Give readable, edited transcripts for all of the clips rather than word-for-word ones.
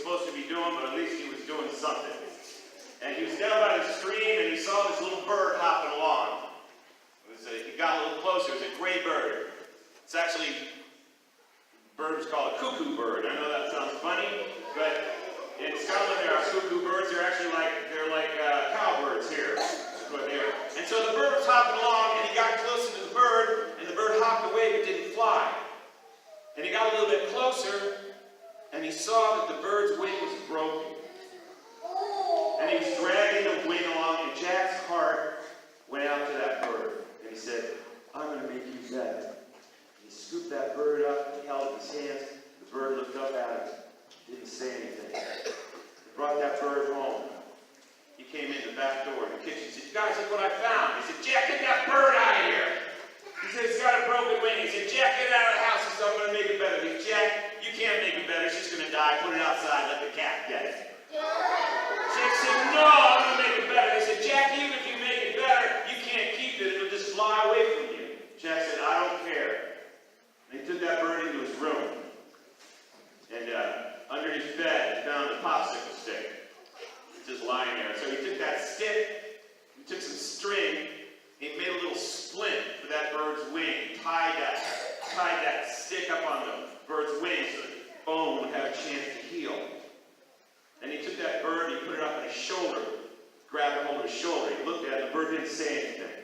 supposed to be doing, but at least he was doing something. And he was down by the stream, and he saw this little bird hopping along. He got a little closer. It was a gray bird. It's actually, birds called a cuckoo bird. I know that sounds funny, but in Scotland there are cuckoo birds. They're actually like cowbirds here. And so the bird was hopping along, and he got closer to the bird, and the bird hopped away but didn't fly. And he got a little bit closer, and he saw that the bird's wing was broken. And he was dragging the wing along, and Jack's heart went out to that bird. And he said, I'm going to make you better. He scooped that bird up, he held it in his hands. The bird looked up at him, didn't say anything. He brought that bird home. He came in the back door in the kitchen. He said, guys, look what I found. He said, Jack, get that bird out of here. He said, it's got a broken wing. He said, Jack, get it out of the house. He said, I'm going to make it better. He said, Jack, you can't make it better. It's just going to die. Put it outside. Let the cat get it. Jack said, no, I'm going to make it better. He said, Jack, even if you make it better, you can't keep it. It'll just fly away from you. Jack said, I don't care. And he took that bird into his room. And under his bed, he found a popsicle stick. Just lying there. So he took that stick, he took some string, he made a little splint for that bird's wing, tied that stick up on the bird's wing so the bone would have a chance to heal. And he took that bird and he put it up on his shoulder, grabbed it over his shoulder. He looked at it, the bird didn't say anything.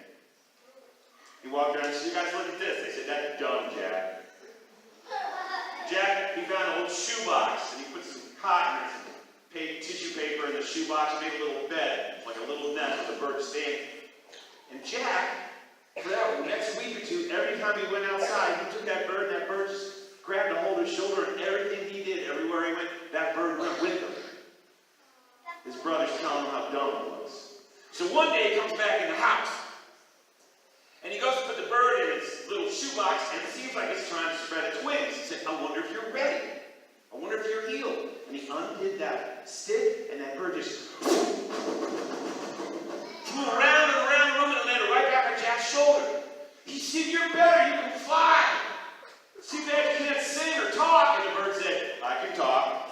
He walked around and said, you guys look at this. They said, that's dumb, Jack. Jack, he found an old shoebox and he put some cotton and some tissue paper in the shoebox, made a little bed, like a little nest with a bird standing. And Jack, for that next week or two, every time he went outside, he took that bird, and that bird just grabbed a hold of his shoulder, and everything he did, everywhere he went, that bird went with him. His brothers telling him how dumb it was. So one day he comes back in the house, and he goes to put the bird in his little shoebox, and it seems like it's trying to spread its wings. He said, I wonder if you're ready. I wonder if you're healed. And he undid that stick, and that bird just flew around and around the room and landed right back on Jack's shoulder. He said, you're better, you can fly. Too bad you can't sing or talk. And the bird said, I can talk.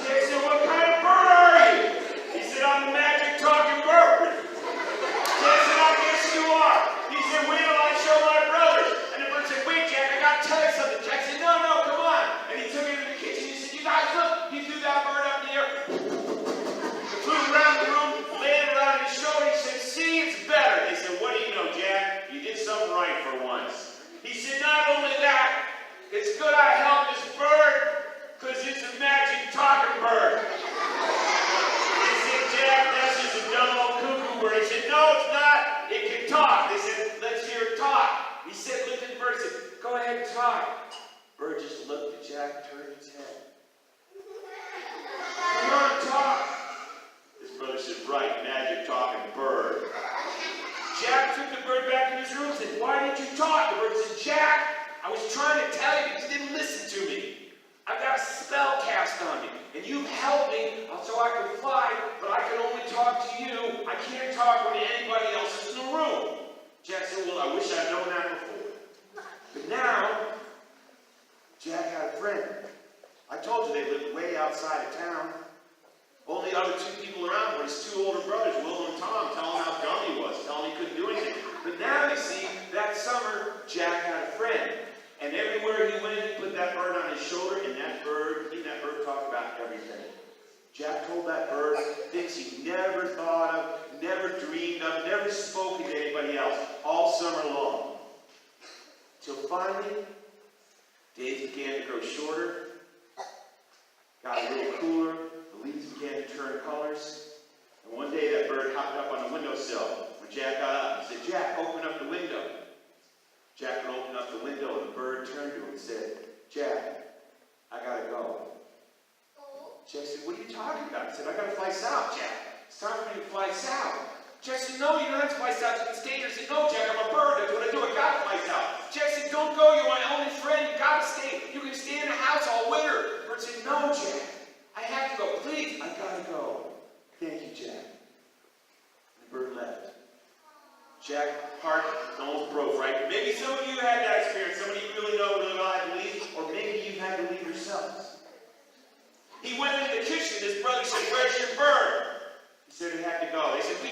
Jack said, what kind of bird are you? He said, I'm the magic talking bird. Jack said, I guess you are. He said, wait till I show my brothers. And the bird said, wait, Jack, I got to tell you something. Jack said, no, come on. And he took it into the kitchen. He said, you guys look. He threw that bird up in the air. It flew around the room, landed around his shoulder. He said, see, it's better. They said, what do you know, Jack? You did something right for once. He said, not only that, it's good I helped this bird because it's a magic talking bird. They said, Jack, that's just a dumb old cuckoo bird. He said, no, it's not. It can talk. They said, let's hear it talk. He said, looked at the bird and said, go ahead and talk. Bird just looked at Jack, turned his head. Come on, talk. His brother said, right, magic talking bird. Jack took the bird back in his room and said, why didn't you talk? The bird said, Jack, I was trying to tell you, but you didn't listen to me. I've got a spell cast on me, and you've helped me so I can fly, but I can only talk to you. I can't talk when anybody else is in the room. Jack said, well, I wish I'd known that before. But now, Jack had a friend. I told you they lived way outside of town. Only other two people around were his two older brothers, Will and Tom, telling him how dumb he was, telling him he couldn't do anything. But now, you see, that summer, Jack had a friend. And everywhere he went, he put that bird on his shoulder, and that bird talked about everything. Jack told that bird things he never thought of, never dreamed of, never spoken to anybody else, all summer long. Till finally, days began to grow shorter, got a little cooler, the leaves began to turn colors, and one day that bird hopped up on the windowsill. When Jack got up, he said, Jack, open up the window. Jack would open up the window, and the bird turned to him and said, Jack, I gotta go. Jack said, what are you talking about? He said, I gotta fly south, Jack. It's time for me to fly south. Jack said, no, you don't have to fly south. You can stay here. He said, no, Jack, I'm a bird. That's what I do. I gotta fly south. Jack said, don't go. You're my only friend. You gotta stay. You can stay in the house all winter. The bird said, no, Jack. I have to go. Please, I gotta go. Thank you, Jack. And the bird left. Jack's heart almost broke, right? Maybe some of you had that experience. Some of you really know, really well, I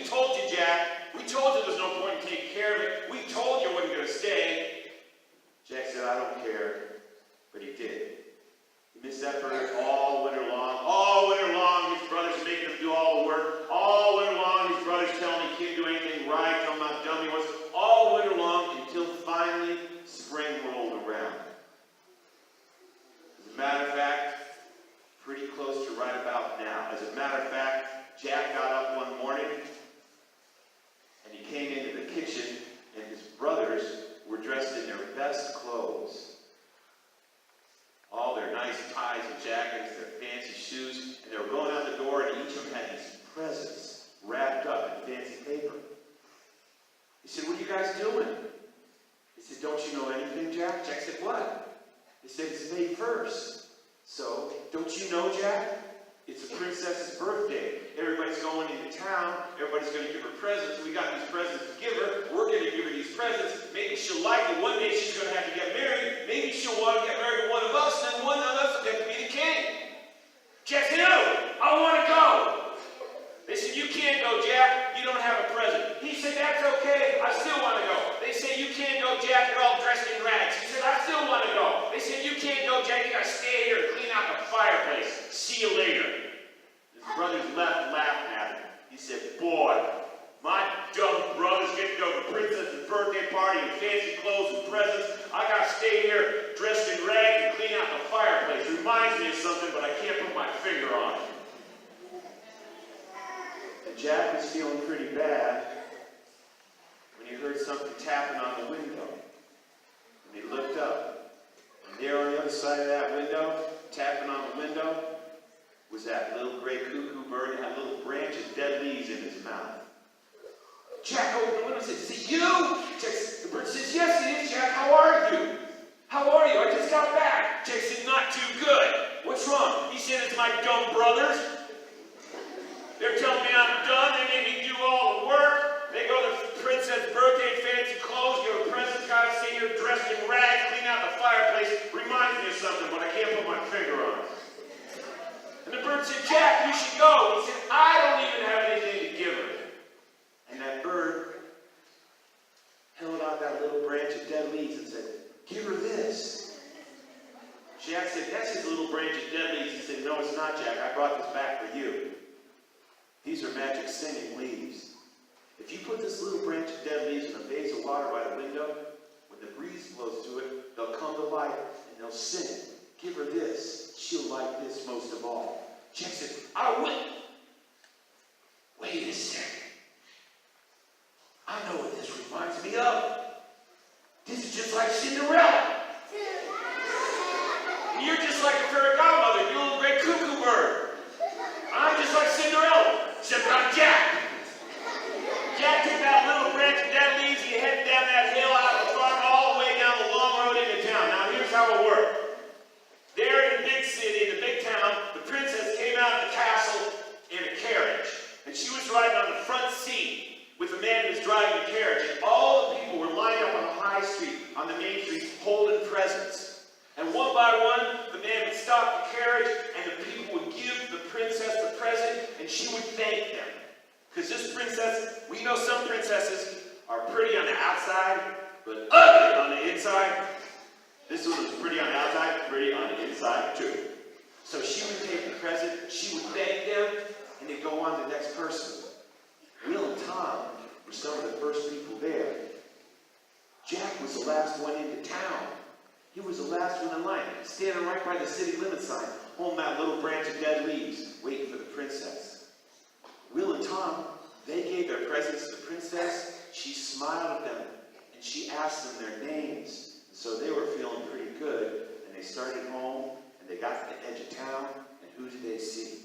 told you, Jack. We told you there's no point in taking care of it. We told you it wasn't going to stay. Jack said, I don't care. But he did. He missed that bird all winter long. All winter long, his brothers making him do all the work. All winter long, his brothers telling him he can't do anything right, telling him how dumb he was. All winter long until finally spring rolled around. As a matter of fact, pretty close to right about now. As a matter of fact, Jack got up one morning and he came into the kitchen and his brothers were dressed in their best clothes. All their nice ties and jackets, their fancy shoes, and they were going out the door and each of them had these presents wrapped up in fancy paper. He said, what are you guys doing? He said, don't you know anything, Jack? Jack said, what? He said, it's May 1st. So, don't you know, Jack? It's the princess's birthday. Everybody's going into town. Everybody's going to give her presents. We got these presents to give her. We're going to give her these presents. Maybe she'll like it. One day she's going to have to get married. Maybe she'll want to get married to one of us, and then one of us will get to be the king. Jack said, no, I want to go. They said, you can't go, Jack. You don't have a present. He said, that's okay. I still want to go. They said, you can't go, Jack. You're all dressed in rags. He said, I still want to go. They said, you can't go, Jack. You got to stay here and clean out the fireplace. See you later. His brothers left laughing at him. He said, boy, my dumb brothers get to go to the princess's birthday party in fancy clothes and presents. I got to stay here dressed in rags and clean out the fireplace. It reminds me of something, but I can't put my finger on it. Jack was feeling pretty bad when he heard something tapping on the window. And he looked up. And there on the other side of that window, tapping on the window, was that little gray cuckoo bird that had a little branch of dead leaves in his mouth. Jack opened the window and said, is it you? The bird says, yes it is, Jack. How are you? How are you? I just got back. Jack said, not too good. What's wrong? He said, it's my dumb brothers. They're telling me I'm done. They made me do all the work. They go to the princess' birthday in fancy clothes, give her presents, guys stay here dressed in rags, clean out the fireplace. Reminds me of something, but I can't put my finger on it. And the bird said, Jack, you should go. He said, I don't even have anything to give her. And that bird held out that little branch of dead leaves and said, give her this. Jack said, that's his little branch of dead leaves. He said, no, it's not, Jack. I brought this back for you. These are magic singing leaves. If you put this little branch of dead leaves in a vase of water by the window, when the breeze blows through it, they'll come to life and they'll sing. Give her this. She'll like this most of all. Jack said, I will. Wait a second. I know what this reminds me of. This is just like Cinderella. And you're just like a fairy godmother, you little gray cuckoo bird. I'm just like Cinderella. Except I'm Jack. Jack took that little branch of dead leaves and he headed down that hill out of the farm all the way down the long road into town. Now here's how it worked. There in the big city, in the big town, the princess came out of the castle in a carriage. And she was riding on the front seat with the man who was driving the carriage. And all the people were lined up on the high street, on the main street, holding presents. And one by one, the man would stop the carriage and the people would give the princess the present and she would thank them. Because this princess, we know some princesses are pretty on the outside, but ugly on the inside. This one was pretty on the outside, pretty on the inside too. So she would take the present, she would thank them, and they'd go on to the next person. Will and Tom were some of the first people there. Jack was the last one into town. He was the last one in line, standing right by the city limit sign, holding that little branch of dead leaves, waiting for the princess. Will and Tom, they gave their presents to the princess. She smiled at them, and she asked them their names. So they were feeling pretty good, and they started home, and they got to the edge of town, and who did they see?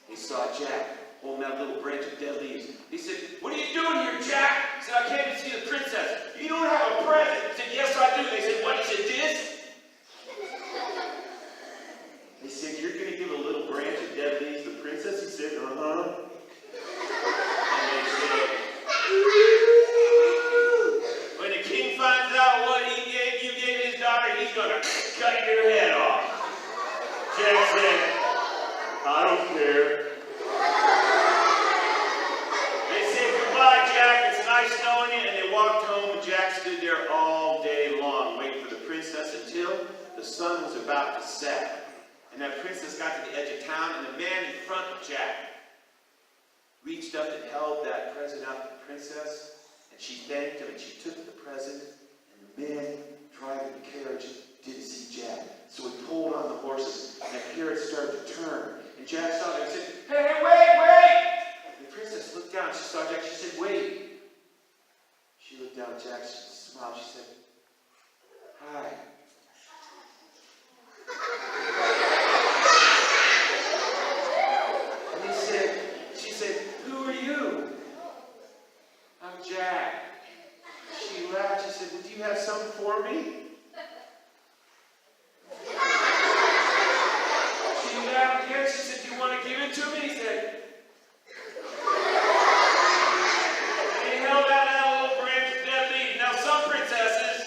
They saw Jack holding that little branch of dead leaves. He said, what are you doing here, Jack? He said, I came to see the princess. You don't have a present. He said, yes, I do. They said, what? He said, this? They said, you're going to give a little branch of dead leaves to the princess? He said, uh-huh. And they said, when the king finds out what you gave his daughter, he's going to cut your head off. Jack said, I don't care. And that princess got to the edge of town, and the man in front of Jack reached up and held that present out to the princess, and she thanked him, and she took the present, and the man driving the carriage didn't see Jack. So he pulled on the horses, and the carriage started to turn. And Jack saw that and said, "Hey, wait! And the princess looked down, she saw Jack, she said, "Wait." She looked down at Jack, she smiled, she said, "Hi." She said, "Who are you?" "I'm Jack." She laughed. She said, "Well, do you have something for me?" She laughed again. She said, "Do you want to give it to me?" He said, and he held out that little branch of dead leaves. Now, some princesses,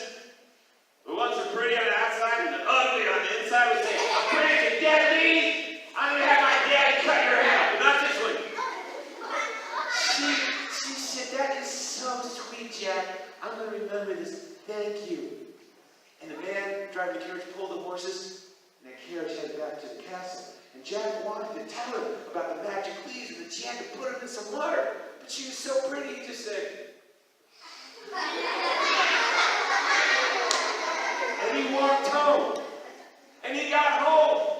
the ones who are pretty on the outside and ugly on the inside, would say, "A branch of dead leaves? I'm going to have my daddy cut your head off." But not this one. She said, "That is so sweet, Jack. I'm going to remember this. Thank you." And the man driving the carriage pulled the horses, and the carriage headed back to the castle. And Jack wanted to tell her about the magic leaves and that she had to put them in some water. But she was so pretty, he just said, and he walked home. And he got home.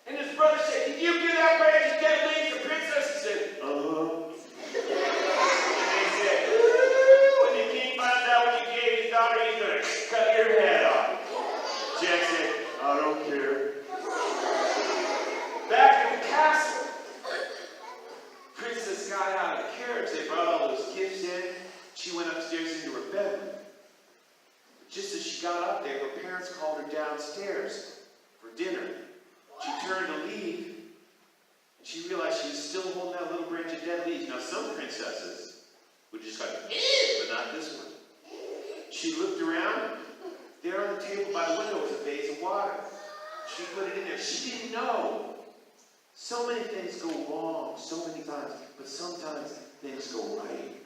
And his brother said, "Did you give that branch of dead leaves to the princess?" He said, "Uh-huh." And they said, "Ooh, when the king finds out what you gave his daughter, he's going to cut your head off." Jack said, "I don't care." Back at the castle, Princess got out of the carriage. They brought all those gifts in. She went upstairs into her bedroom. But just as she got up there, her parents called her downstairs for dinner. She turned to leave, and she realized she was still holding that little branch of dead leaves. Now, some princesses would just go, but not this one. She looked around. There on the table by the window was a vase of water. She put it in there. She didn't know. So many things go wrong so many times, but sometimes things go right.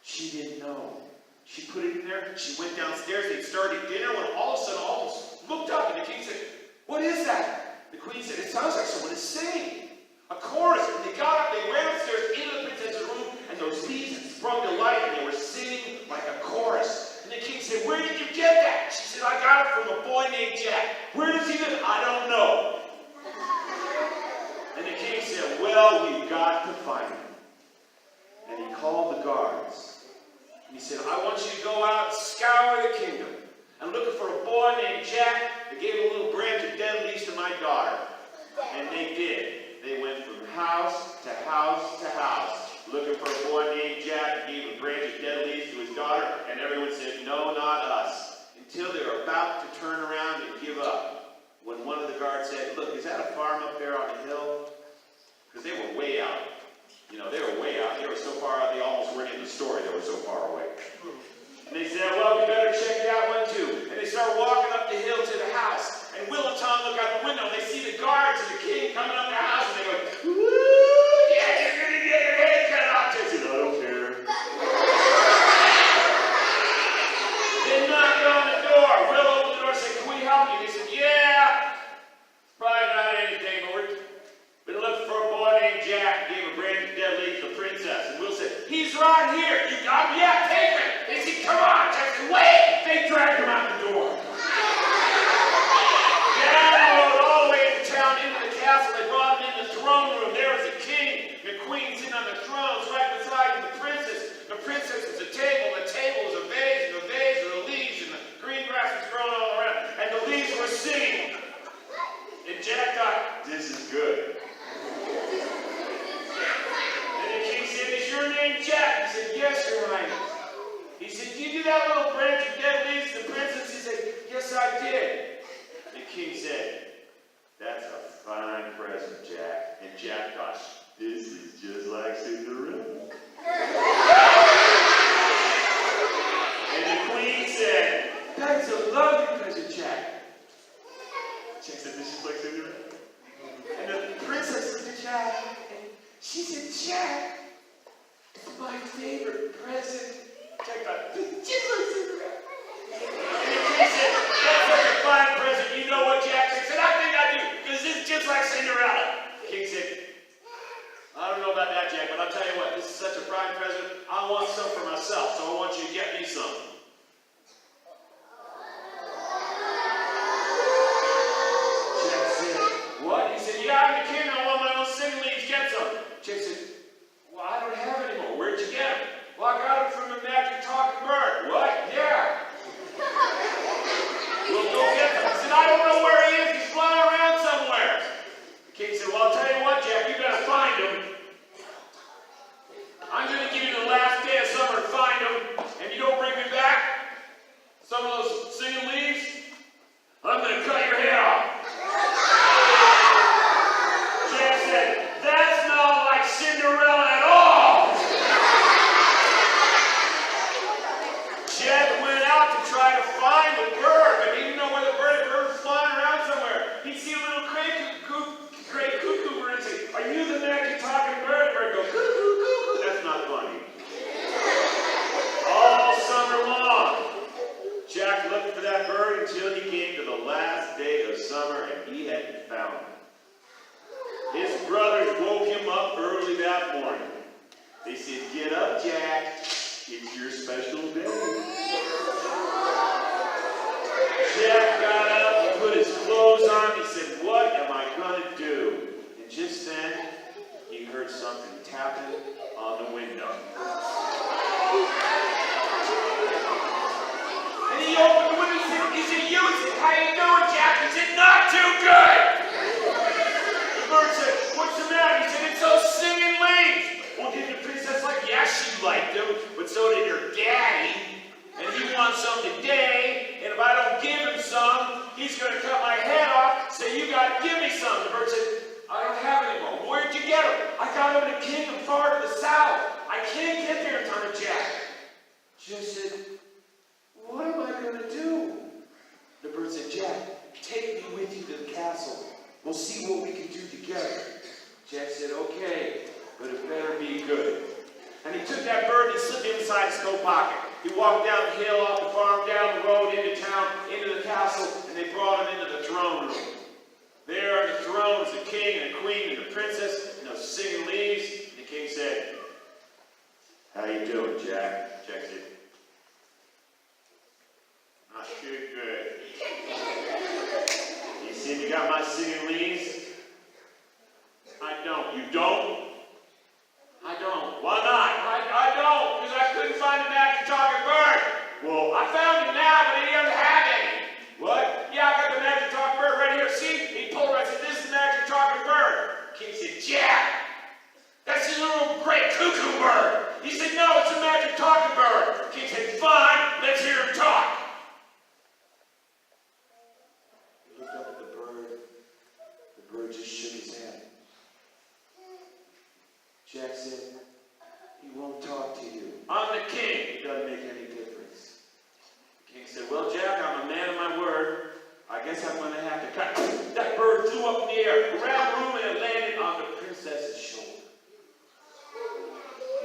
She didn't know. She put it in there. She went downstairs. They started dinner when all of a sudden all of us looked up, and the king said, "What is that?" The queen said, "It sounds like someone is singing a chorus." And they got up, they ran upstairs into the princess's room, and those leaves had sprung to life, and they were singing like a chorus. And the king said, "Where did you get that?" She said, "I got it from a boy named Jack." "Where does he live?" "I don't know." And the king said, "Well, we've got to find him." And he called the guards. And he said, "I want you to go out and scour the kingdom and look for a boy named Jack that gave a little branch of dead leaves to my daughter." And they did. They went from house to house to house looking for a boy named Jack that gave a branch of dead leaves to his daughter. And everyone said, "No, not us." Until they were about to turn around and give up, when one of the guards said, "Look, is that a farm up there on the hill?" Because they were way out. You know, they were way out. They were so far out, they almost weren't in the story. They were so far away. And they said, "Well, we better check that one too." And they started walking up the hill to the house. And Will and Tom look out the window, and they see the guards and the king coming up the house, and they go, "Woo, yeah, you're going to get your head cut off." They said, "I don't care." They knocked on the door. Will opened the door and said, "Can we help you?" They said, "Yeah, probably not anything, but we're been looking for a boy named Jack who gave a branch of dead leaves to the princess." And Will said, "He's right here. You got him? Yeah, take him." They said, "Come on." Jack said, "Wait." They dragged him out the door. some for myself, so I want you to get me some. Jack said, what? He said, yeah, I'm the king, I want my own singing leaves, get some. Jack said, well, I don't have any more. Where'd you get them? Well, I got them from the magic talking bird. What? Yeah. Well, go get them. He said, I don't know where he is. He's flying around somewhere. The king said, well, I'll tell you what, Jack, you better find him. I'm going to give you the last day of summer to find him, and you don't bring me back some of those singing leaves, I'm going to cut your head off. Jack said, that's not like Cinderella at all. Jack went out to try to find the bird, but he didn't know where the bird was flying around somewhere. He'd see a little gray cuckoo bird and say, are you the magic talking bird? The bird goes, cuckoo, cuckoo. That's not funny. All summer long, Jack looked for that bird until he came to the last day of summer and he hadn't found him. His brothers woke him up early that morning. They said, get up, Jack. It's your special day. Jack got up, he put his clothes on, he said, what am I going to do? And just then, he heard something tapping on the window. And he opened the window and said, is it you? He said, how you doing, Jack? He said, not too good. The bird said, what's the matter? He said, it's those singing leaves. Well, did the princess like, yeah, she liked them, but so did her daddy. And he wants some today, and if I don't give him some, he's going to cut my head off, so you got to give me some. The bird said, I don't have any more. Where'd you get them? I got them in a kingdom far to the south. I can't get there in time, Jack. Jack said, what am I going to do? The bird said, Jack, take me with you to the castle. We'll see what we can do together. Jack said, okay, but it better be good. And he took that bird and he slipped it inside his coat pocket. He walked down the hill, off the farm, down the road, into town, into the castle, and they brought him into the throne room. There on the throne was the king and the queen and the princess and those singing leaves. And the king said, how you doing, Jack? Jack said, not too good. You said you got my singing leaves? I don't. You don't? I don't. Why not? I don't, because I couldn't find the magic talking bird. Well, I found him now, but he doesn't have any. What? Yeah, I got the magic talking bird right here. See? He pulled it. I said, this is the magic talking bird. King said, Jack, that's a little gray cuckoo bird. He said, no, it's a magic talking bird. King said, fine, let's hear him talk. He looked up at the bird. The bird just shook his head. Jack said, he won't talk to you. I'm the king. It doesn't make any difference. The king said, well, Jack, I'm a man of my word. I guess I'm going to have to cut. That bird flew up in the air, around the room, and it landed on the princess's shoulder.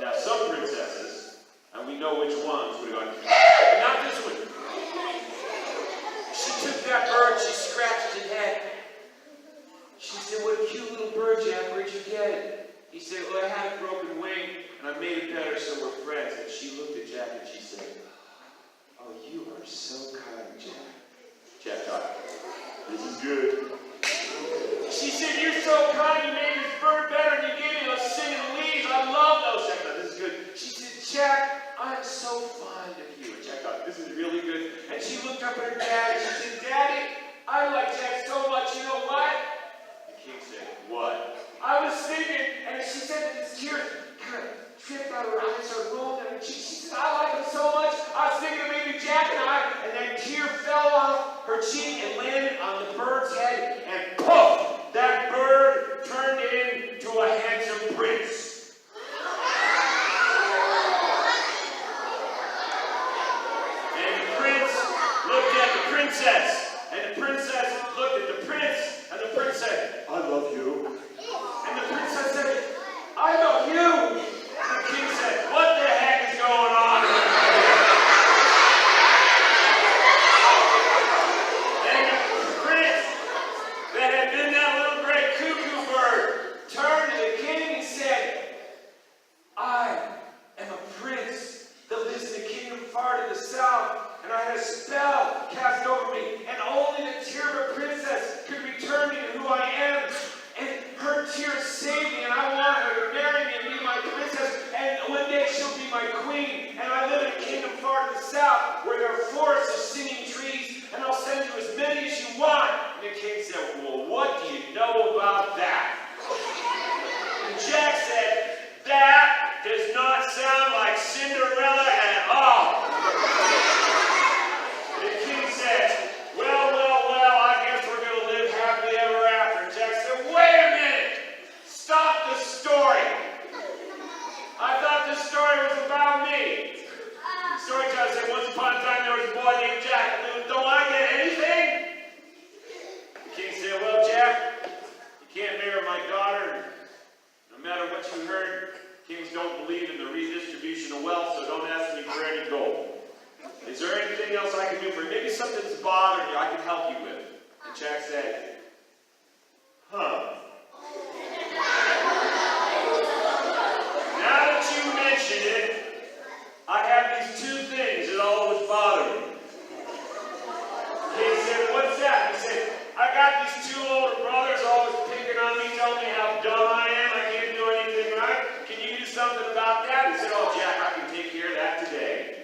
Now, some princesses, and we know which ones, would have gone, not this one. She took that bird, she scratched its head. She said, what a cute little bird, Jack, where'd you get it? He said, well, I had a broken wing, and I made it better, so we're friends. And she looked at Jack, and she said, oh, you are so kind, Jack. Jack thought, this is good. She said, you're so kind, you made this bird better, and you gave me those singing leaves. I love those. Jack thought, this is good. She said, Jack, I'm so fond of you. And Jack thought, this is really good. And she looked up at her dad, and she said, Daddy, I like Jack so much, you know what? The king said, what? I was thinking, and she said that his tears kind of tripped out her eyes, started rolling down her cheeks. She said, I like him so much. I was thinking of maybe Jack and that tear fell off her cheek and landed on the bird's head, and poof, that bird turned into a handsome prince. And the prince looked at the princess, and the princess looked at the prince, and the prince said, I love you. And the princess said, I love you. And the king said, what the heck is going on in here? And the prince that had been that little gray cuckoo bird turned to the king and said, I am a prince can help you with? And Jack said, huh. Now that you mention it, I have these two things that always bother me. He said, what's that? He said, I got these two older brothers always picking on me, telling me how dumb I am, I can't do anything right. Can you do something about that? He said, oh, Jack, I can take care of that today.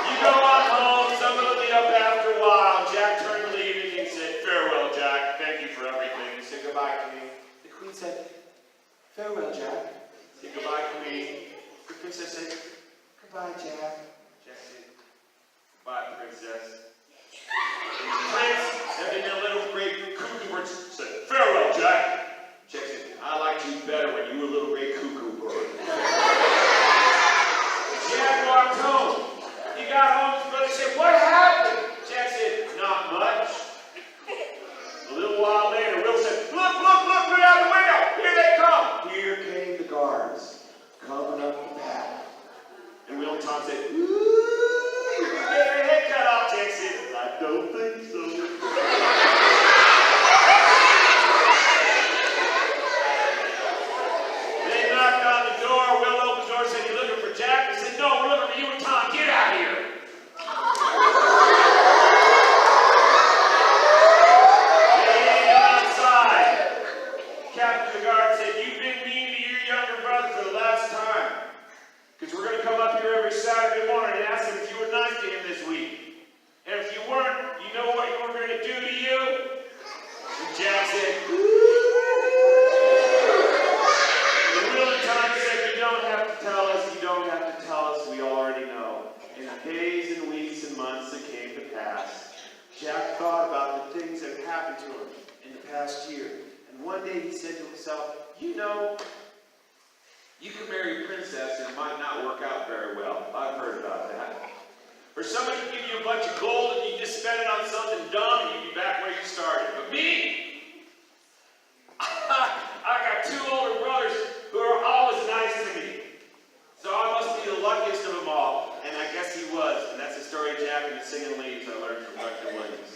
You go on home, someone will be up after a while. Jack turned to leave and he said, farewell, Jack. Thank you for everything. He said, goodbye, Queen. The Queen said, farewell, Jack. He said, goodbye, Queen. The princess said, goodbye, Jack. Jack said, goodbye, princess. And the prince and then the little gray cuckoo bird said, farewell, Jack. Jack said, I liked you better when you were a little gray cuckoo bird. Jack walked home. He got home, his brother said, what happened? Jack said, not much. A little while later, Will said, look, look out the window. Here they come. Here came the guards, coming up the path. And Will and Tom said, ooh, you can get your head cut off. Jack said, I don't think so. They knocked on the door. Will opened the door and said, you looking for Jack? They said, no, we're looking for you and Tom. Get out of here. They got outside. Captain of the guard said, you've been mean to your younger brother for the last time. Because we're going to come up here every Saturday morning and ask him if you were nice to him this week. And if you weren't, you know what we're going to do to you? And Jack said, and Will and Tom said, you don't have to tell us, you don't have to tell us, we already know. In the days and weeks and months that came to pass, Jack thought about the things that had happened to him in the past year. And one day he said to himself, you know, you could marry a princess and it might not work out very well. I've heard about that. Or somebody could give you a bunch of gold and you just spend it on something dumb and you'd be back where you started. But me, I got two older brothers who are always nice to me. So I must be the luckiest of them all. And I guess he was. And that's the story of Jack and the Singing Leaves I learned from Dr. Williams.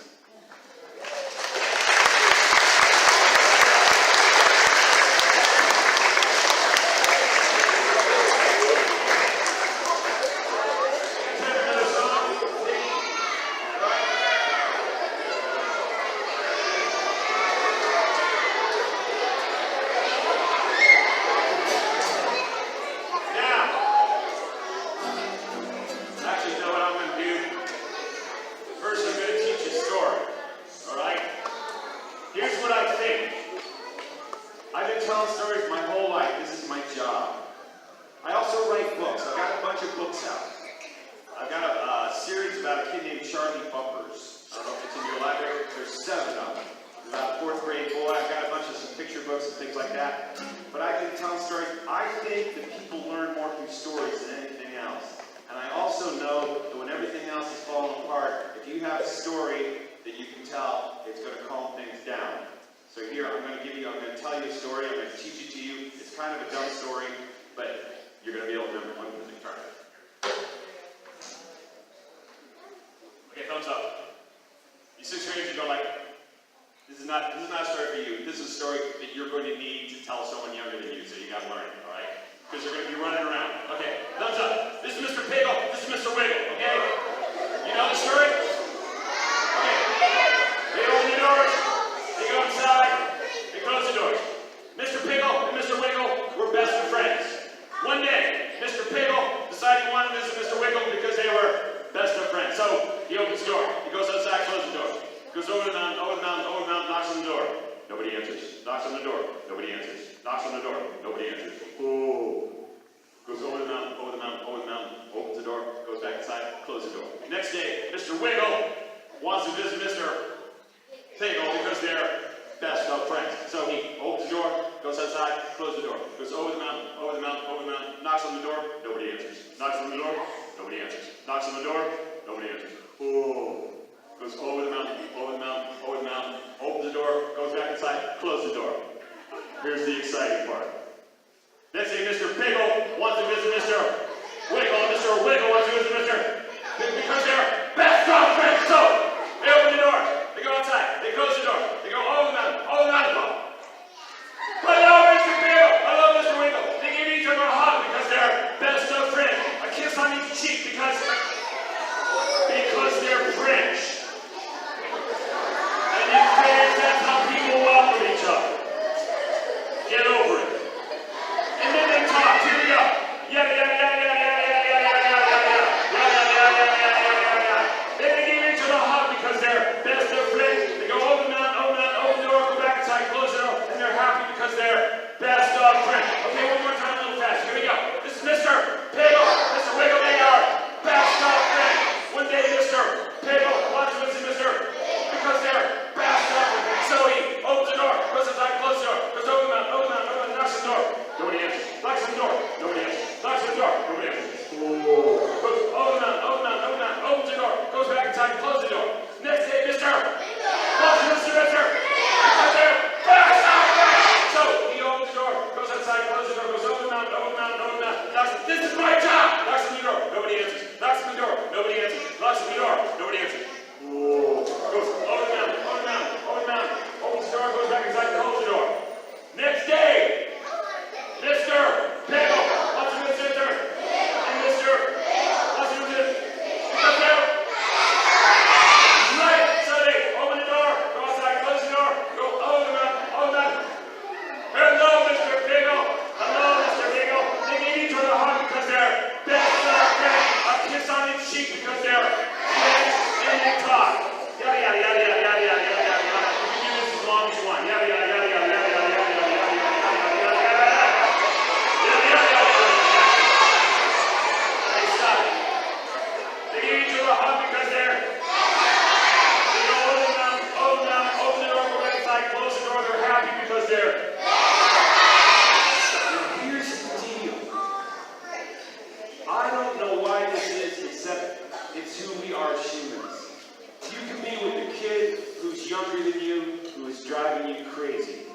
Let's say Mr. Pickle wants to visit Mr. Wiggle. Mr. Mr. Wiggle wants to visit Mr. Because they're best of friends. So they open the door. They go outside. They close the door. They go over the mountain. Hello, Mr. Bill. Hello, Mr. Wiggle. They give each other a hug because they're best of friends. A kiss on each cheek because they're French. And in France, that's how people welcome each other. Get over it. And then they talk. Here we go. Yeah. Then they give each other a hug because they're best of friends. They go open the door, go back inside, close the door, and they're happy because they're best of friends. Okay, one more time, a little faster. Here we go. This is Mr. Piggle, Mr. Wiggle. They are best of friends. One day, Mr. Piggle wants to visit Mr. Because they're best of friends. So he opens the door, goes inside, closes the door, goes open the mountain, knocks on the door. Nobody answers. Knocks on the door. Nobody answers. Knocks on the door. Nobody answers. Goes open the mountain, opens the door, goes back inside, closes the door. Next day, Mr. Wants to visit Mr. Because they're best of friends. So he opens the door, goes outside, closes the door, goes open the mountain, knocks. This is my job. Knocks on the door. Nobody answers. Knocks on the door. Nobody answers. Knocks on the door. Nobody answers. Goes over the mountain, opens the door, goes back inside, closes the door. Next day, Mr. Piggle wants to visit Mr. And Mr. wants to visit because they're right. So they open the door, go outside, close the door, go over the mountain. Hello, Mr. Piggle. Hello, Mr. Piggle. They give each other a hug because they're best of friends. A kiss on each cheek because they're friends and they talk. Yada. You can do this as long as you want. Yada. Hey, stop it. They give each other a hug because they go open the mountain, open the door, go back inside, close the door. They're happy because they're. Now here's the deal. I don't know why this is, except it's who we are as humans. You can be with a kid who's younger than you, who is driving you crazy.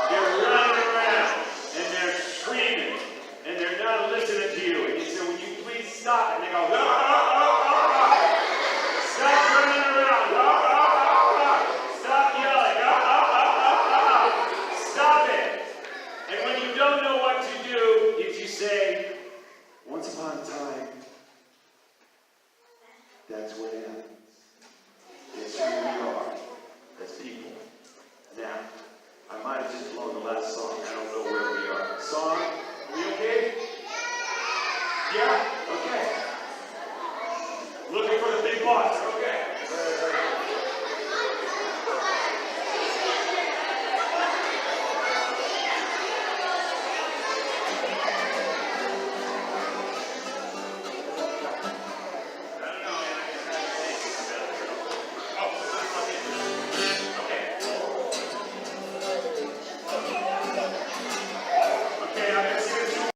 They're running around, and they're screaming, and they're not listening to you. And you say, "Will you please stop?" And they go, "Stop running around. Stop yelling. Stop it." And when you don't know what to do, if you say, "Once upon a time, that's what happens." It's who we are as people. Now, I might have just blown the last song. I don't know where we are. Song? Are we okay? Yeah? Okay. Looking for the big boss.